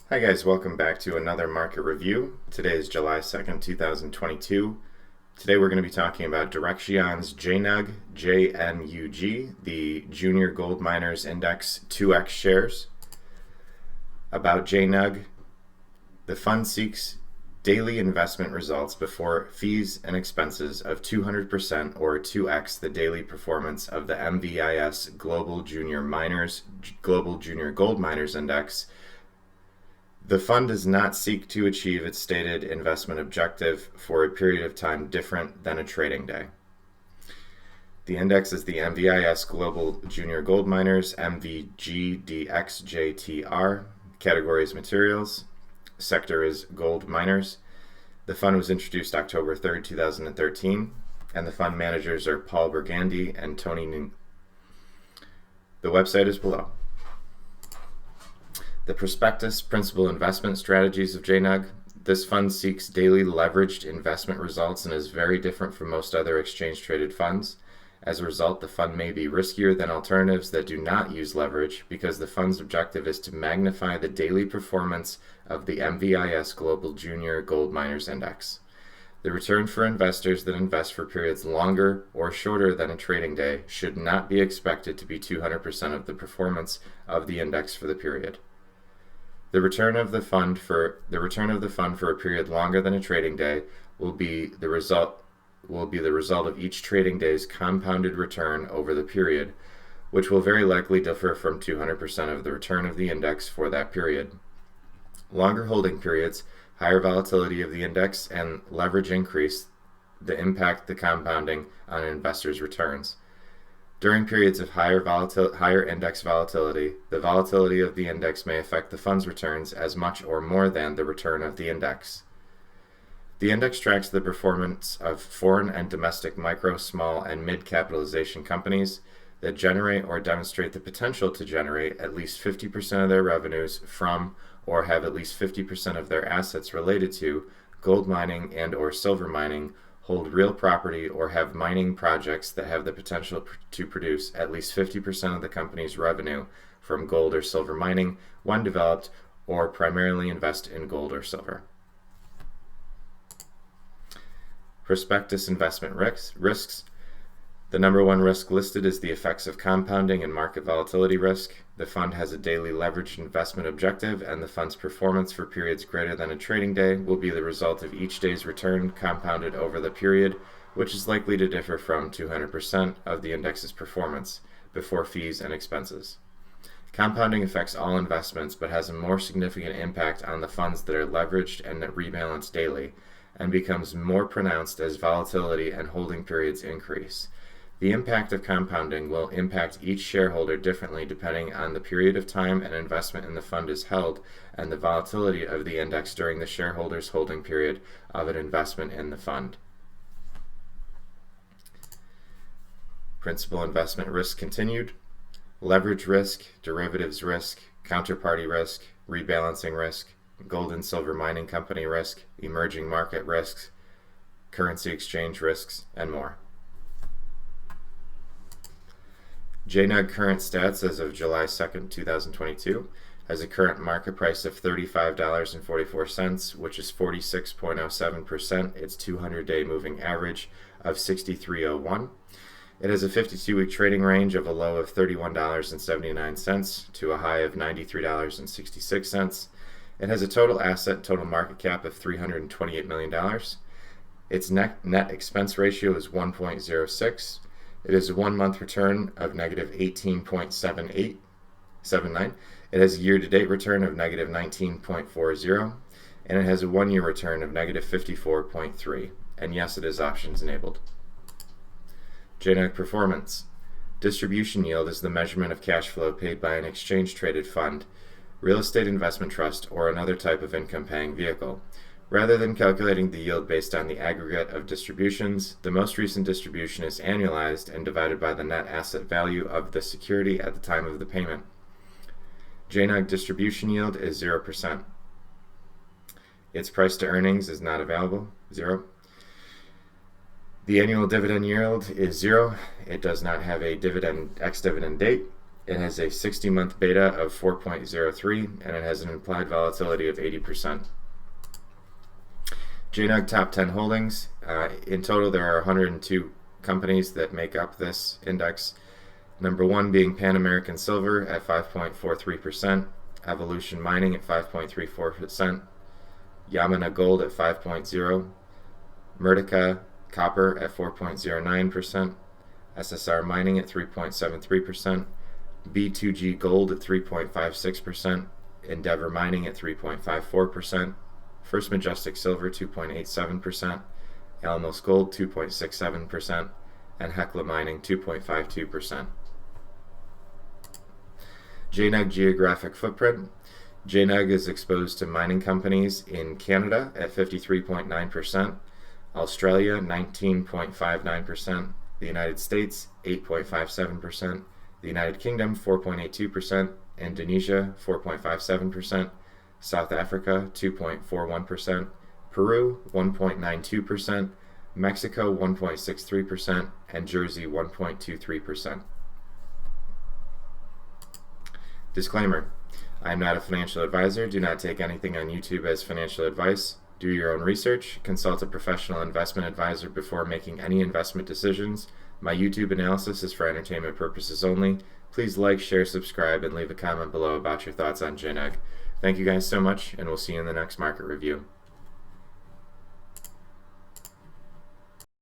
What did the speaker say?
Hi guys, welcome back to another market review. Today is July 2nd, 2022. Today we're going to be talking about Direxion's JNUG, JNUG, the Junior Gold Miners Index 2X shares. About JNUG, the fund seeks daily investment results before fees and expenses of 200% or 2x the daily performance of the MVIS Global Junior Gold Miners Index. The fund does not seek to achieve its stated investment objective for a period of time different than a trading day. The index is the MVIS Global Junior Gold Miners, MVGDXJTR. Category is materials. Sector is gold miners. The fund was introduced October 3rd, 2013, and the fund managers are Paul Burgandy and Tony Ning. The website is below. The prospectus principal investment strategies of JNUG. This fund seeks daily leveraged investment results and is very different from most other exchange-traded funds. As a result, the fund may be riskier than alternatives that do not use leverage because the fund's objective is to magnify the daily performance of the MVIS Global Junior Gold Miners Index. The return for investors that invest for periods longer or shorter than a trading day should not be expected to be 200% of the performance of the index for the period. The return of the fund for a period longer than a trading day will be the result of each trading day's compounded return over the period, which will very likely differ from 200% of the return of the index for that period. Longer holding periods, higher volatility of the index, and leverage increase the impact the compounding on an investor's returns. During periods of higher index volatility, the volatility of the index may affect the fund's returns as much or more than the return of the index. The index tracks the performance of foreign and domestic micro, small, and mid-capitalization companies that generate or demonstrate the potential to generate at least 50% of their revenues from or have at least 50% of their assets related to gold mining and or silver mining, hold real property, or have mining projects that have the potential to produce at least 50% of the company's revenue from gold or silver mining when developed, or primarily invest in gold or silver. Prospectus investment risks. The number one risk listed is the effects of compounding and market volatility risk. The fund has a daily leveraged investment objective, and the fund's performance for periods greater than a trading day will be the result of each day's return compounded over the period, which is likely to differ from 200% of the index's performance before fees and expenses. Compounding affects all investments but has a more significant impact on the funds that are leveraged and that rebalance daily, and becomes more pronounced as volatility and holding periods increase. The impact of compounding will impact each shareholder differently depending on the period of time an investment in the fund is held and the volatility of the index during the shareholder's holding period of an investment in the fund. Principal investment risk continued. Leverage risk, derivatives risk, counterparty risk, rebalancing risk, gold and silver mining company risk, emerging market risks, currency exchange risks, and more. JNUG current stats as of July 2nd, 2022 has a current market price of $35.44, which is 46.07%, its 200-day moving average of 63.01. It has a 52-week trading range of a low of $31.79 to a high of $93.66. It has a total market cap of $328 million. Its net expense ratio is 1.06. It is a 1-month return of negative 18.79. It has a year-to-date return of negative 19.40. And it has a 1-year return of negative 54.3. And yes, it is options enabled. JNUG performance. Distribution yield is the measurement of cash flow paid by an exchange-traded fund, real estate investment trust, or another type of income-paying vehicle. Rather than calculating the yield based on the aggregate of distributions, the most recent distribution is annualized and divided by the net asset value of the security at the time of the payment. JNUG distribution yield is 0%. Its price to earnings is not available, 0. The annual dividend yield is 0. It does not have a ex-dividend date. It has a 60-month beta of 4.03, and it has an implied volatility of 80%. JNUG top 10 holdings. In total, there are 102 companies that make up this index. Number 1 being Pan American Silver at 5.43%, Evolution Mining at 5.34%, Yamana Gold at 5.0%, Murtica Copper at 4.09%, SSR Mining at 3.73%, B2G Gold at 3.56%, Endeavor Mining at 3.54%, First Majestic Silver 2.87%, Alamos Gold 2.67%, and Hecla Mining 2.52%. JNUG Geographic Footprint. JNUG is exposed to mining companies in Canada at 53.9%, Australia 19.59%, the United States 8.57%, the United Kingdom 4.82%, Indonesia 4.57%, South Africa 2.41%, Peru 1.92%, Mexico 1.63%, and Jersey 1.23%. Disclaimer: I am not a financial advisor. Do not take anything on YouTube as financial advice. Do your own research. Consult a professional investment advisor before making any investment decisions. My YouTube analysis is for entertainment purposes only. Please like, share, subscribe, and leave a comment below about your thoughts on JNUG. Thank you guys so much, and we'll see you in the next market review.